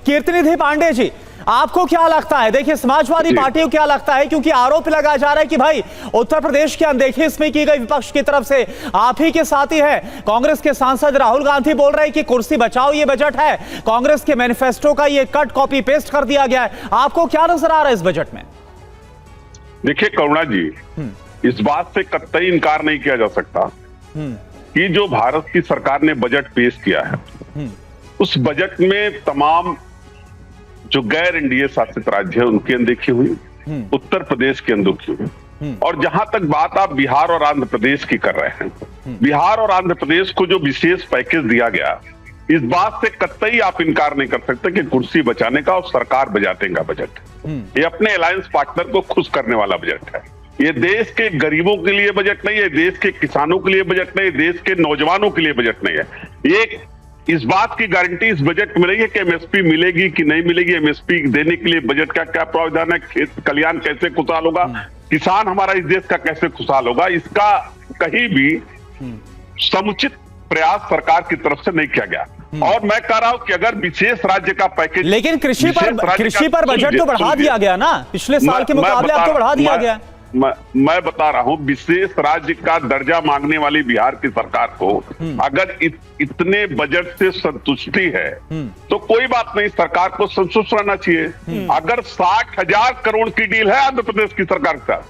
कीर्तिनिधि पांडे जी, आपको क्या लगता है? देखिए, समाजवादी पार्टी को क्या लगता है, क्योंकि आरोप लगाया जा रहा है कि भाई उत्तर प्रदेश की अनदेखी इसमें की गई विपक्ष की तरफ से, आप ही के साथी है। कांग्रेस के सांसद राहुल गांधी बोल रहे हैं कि कुर्सी बचाओ ये बजट है, कांग्रेस के मैनिफेस्टो का ये कट कॉपी पेस्ट कर दिया गया है। आपको क्या नजर आ रहा है इस बजट में? देखिए करुणा जी, इस बात से कतई इनकार नहीं किया जा सकता कि जो भारत की सरकार ने बजट पेश किया है, उस बजट में तमाम जो गैर एनडीए शासित राज्य है उनकी अनदेखी हुई, उत्तर प्रदेश की अनदेखी हुई। और जहां तक बात आप बिहार और आंध्र प्रदेश की कर रहे हैं, बिहार और आंध्र प्रदेश को जो विशेष पैकेज दिया गया, इस बात से कतई आप इनकार नहीं कर सकते कि कुर्सी बचाने का और सरकार बचाने का बजट है। ये अपने अलायंस पार्टनर को खुश करने वाला बजट है। ये देश के गरीबों के लिए बजट नहीं है, देश के किसानों के लिए बजट नहीं है, देश के नौजवानों के लिए बजट नहीं है। ये इस बात की गारंटी इस बजट में नहीं है कि एमएसपी मिलेगी कि नहीं मिलेगी, एमएसपी देने के लिए बजट का क्या प्रावधान है, खेत कल्याण कैसे खुशहाल होगा, किसान हमारा इस देश का कैसे खुशहाल होगा, इसका कहीं भी समुचित प्रयास सरकार की तरफ से नहीं किया गया। और मैं कह रहा हूं कि अगर विशेष राज्य का पैकेज, लेकिन कृषि पर बजट तो बढ़ा दिया गया ना, पिछले साल के मुकाबले अब तो बढ़ा दिया गया। मैं बता रहा हूं, विशेष राज्य का दर्जा मांगने वाली बिहार की सरकार को अगर इतने बजट से संतुष्टि है तो कोई बात नहीं, सरकार को संतुष्ट रहना चाहिए। अगर 60,000 करोड़ की डील है आंध्र प्रदेश की सरकार के साथ,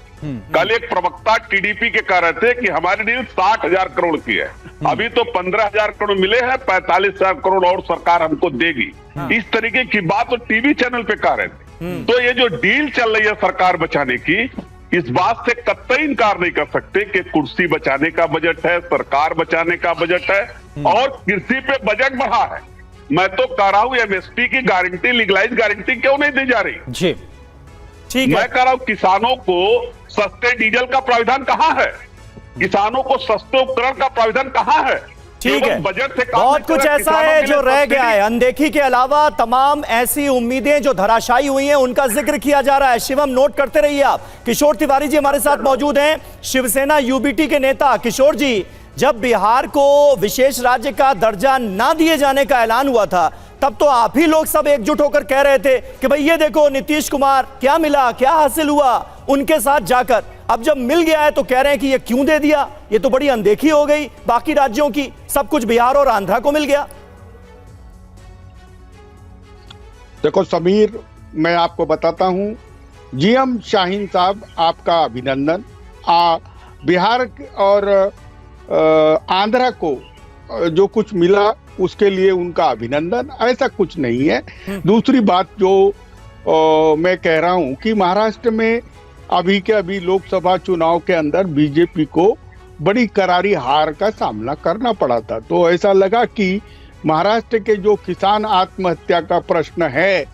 कल एक प्रवक्ता टीडीपी के कह रहे थे कि हमारी डील 60,000 करोड़ की है, अभी तो 15,000 करोड़ मिले हैं, 45,000 करोड़ और सरकार हमको देगी, इस तरीके की बात तो टीवी चैनल पे कह रहे थे। तो ये जो डील चल रही है सरकार बचाने की, इस बात से कतई इनकार नहीं कर सकते कि कुर्सी बचाने का बजट है, सरकार बचाने का बजट है, और कृषि पे बजट बढ़ा है। मैं तो कह रहा हूं एमएसपी की गारंटी, लीगलाइज गारंटी क्यों नहीं दी जा रही जी? ठीक है, मैं कह रहा हूं किसानों को सस्ते डीजल का प्रावधान कहां है, किसानों को सस्ते उपकरण का प्रावधान कहां है? ठीक है, बजट से बहुत कुछ ऐसा है जो रह गया है। अनदेखी के अलावा तमाम ऐसी उम्मीदें जो धराशायी हुई हैं, उनका जिक्र किया जा रहा है। शिवम, नोट करते रहिए आप। किशोर तिवारी जी हमारे साथ मौजूद हैं, शिवसेना यूबीटी के नेता। किशोर जी, जब बिहार को विशेष राज्य का दर्जा ना दिए जाने का ऐलान हुआ था, तब तो आप ही लोग सब एकजुट होकर कह रहे थे कि भाई ये देखो नीतीश कुमार क्या मिला, क्या हासिल हुआ उनके साथ जाकर। अब जब मिल गया है तो कह रहे हैं कि ये क्यों दे दिया, ये तो बड़ी अनदेखी हो गई बाकी राज्यों की, सब कुछ बिहार और आंध्रा को मिल गया। देखो समीर, मैं आपको बताता हूं, जीएम शाहीन साहब आपका अभिनंदन। बिहार और आंध्रा को जो कुछ मिला उसके लिए उनका अभिनंदन, ऐसा कुछ नहीं है। दूसरी बात जो मैं कह रहा हूं कि महाराष्ट्र में अभी के अभी लोकसभा चुनाव के अंदर बीजेपी को बड़ी करारी हार का सामना करना पड़ा था, तो ऐसा लगा कि महाराष्ट्र के जो किसान आत्महत्या का प्रश्न है,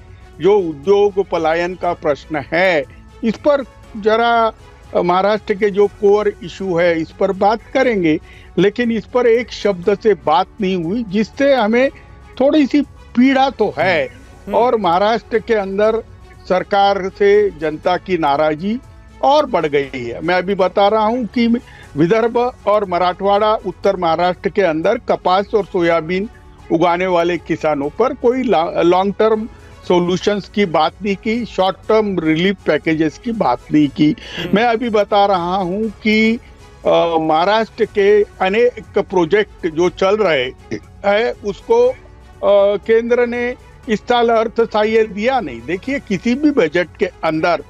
जो उद्योग पलायन का प्रश्न है, इस पर जरा महाराष्ट्र के जो कोर इशू है इस पर बात करेंगे। लेकिन इस पर एक शब्द से बात नहीं हुई, जिससे हमें थोड़ी सी पीड़ा तो है। और महाराष्ट्र के अंदर सरकार से जनता की नाराजगी और बढ़ गई है। मैं अभी बता रहा हूं कि विदर्भ और मराठवाड़ा, उत्तर महाराष्ट्र के अंदर कपास और सोयाबीन उगाने वाले किसानों पर कोई लॉन्ग टर्म सॉल्यूशंस की बात नहीं की, शॉर्ट टर्म रिलीफ पैकेजेस की बात नहीं की। मैं अभी बता रहा हूं कि महाराष्ट्र के अनेक प्रोजेक्ट जो चल रहे हैं उसको केंद्र ने इस साल अर्थ सहाय्य दिया नहीं। देखिए, किसी भी बजट के अंदर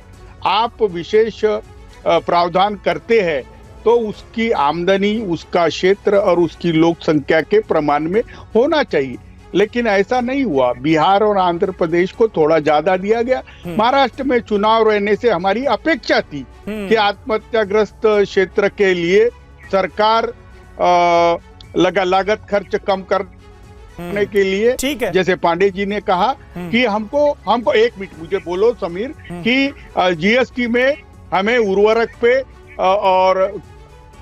आप विशेष प्रावधान करते हैं तो उसकी आमदनी, उसका क्षेत्र और उसकी लोक संख्या के प्रमाण में होना चाहिए, लेकिन ऐसा नहीं हुआ। बिहार और आंध्र प्रदेश को थोड़ा ज्यादा दिया गया। महाराष्ट्र में चुनाव रहने से हमारी अपेक्षा थी कि आत्महत्याग्रस्त क्षेत्र के लिए सरकार लागत खर्च कम करने के लिए, जैसे पांडे जी ने कहा कि हमको एक मिनट मुझे बोलो समीर, कि जीएसटी में हमें उर्वरक पे और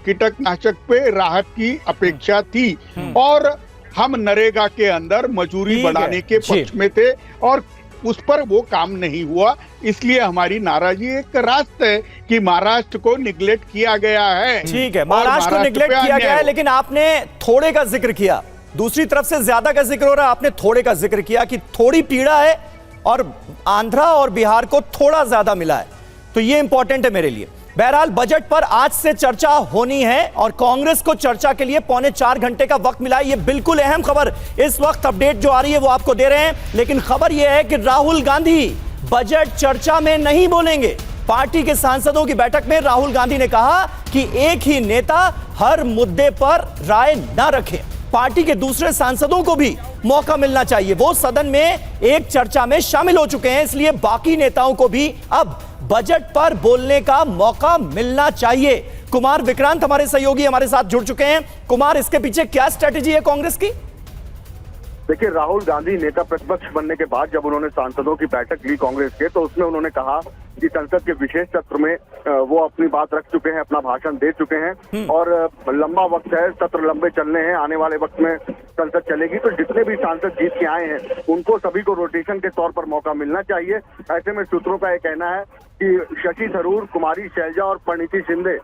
कीटनाशक पे राहत की अपेक्षा थी, और हम नरेगा के अंदर मजूरी बढ़ाने के पक्ष में थे, और उस पर वो काम नहीं हुआ। इसलिए हमारी नाराजगी एक रास्ता है कि महाराष्ट्र को निगलेक्ट किया गया है। ठीक है, महाराष्ट्र को निगलेक्ट किया गया है, लेकिन आपने थोड़े का जिक्र किया दूसरी तरफ से ज्यादा का जिक्र हो रहा है, आपने थोड़े का जिक्र किया कि थोड़ी पीड़ा है और आंध्रा और बिहार को थोड़ा ज्यादा मिला है, तो ये इंपॉर्टेंट है मेरे लिए। बहरहाल बजट पर आज से चर्चा होनी है और कांग्रेस को चर्चा के लिए 3.25 घंटे का वक्त मिला है। ये बिल्कुल अहम खबर इस वक्त अपडेट जो आ रही है वो आपको दे रहे हैं, लेकिन खबर यह है कि राहुल गांधी बजट चर्चा में नहीं बोलेंगे। पार्टी के सांसदों की बैठक में राहुल गांधी ने कहा कि एक ही नेता हर मुद्दे पर राय न रखे, पार्टी के दूसरे सांसदों को भी मौका मिलना चाहिए। वो सदन में एक चर्चा में शामिल हो चुके हैं, इसलिए बाकी नेताओं को भी अब बजट पर बोलने का मौका मिलना चाहिए। कुमार विक्रांत हमारे सहयोगी हमारे साथ जुड़ चुके हैं। कुमार, इसके पीछे क्या स्ट्रेटेजी है कांग्रेस की? देखिए, राहुल गांधी नेता प्रतिपक्ष बनने के बाद जब उन्होंने सांसदों की बैठक ली कांग्रेस के, तो उसमें उन्होंने कहा कि संसद के विशेष सत्र में वो अपनी बात रख चुके हैं, अपना भाषण दे चुके हैं और लंबा वक्त है, सत्र लंबे चलने हैं, आने वाले वक्त में संसद चलेगी, तो जितने भी सांसद जीत के आए हैं उनको सभी को रोटेशन के तौर पर मौका मिलना चाहिए। ऐसे में सूत्रों का यह कहना है कि शशि थरूर, कुमारी शैलजा और परिणीति शिंदे,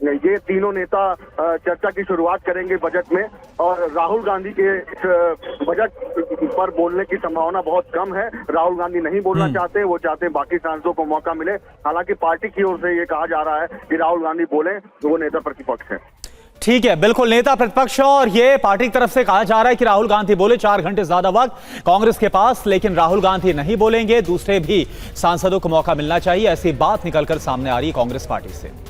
ये तीनों नेता चर्चा की शुरुआत करेंगे बजट में, और राहुल गांधी के इस बजट पर बोलने की संभावना बहुत कम है। राहुल गांधी नहीं बोलना चाहते, वो चाहते हैं बाकी सांसदों को मौका मिले। हालांकि पार्टी की ओर से ये कहा जा रहा है कि राहुल गांधी बोले, वो नेता प्रतिपक्ष है। ठीक है, बिल्कुल नेता प्रतिपक्ष, और ये पार्टी की तरफ से कहा जा रहा है कि राहुल गांधी बोले। 4 घंटे ज्यादा वक्त कांग्रेस के पास, लेकिन राहुल गांधी नहीं बोलेंगे, दूसरे भी सांसदों को मौका मिलना चाहिए, ऐसी बात निकलकर सामने आ रही है कांग्रेस पार्टी से।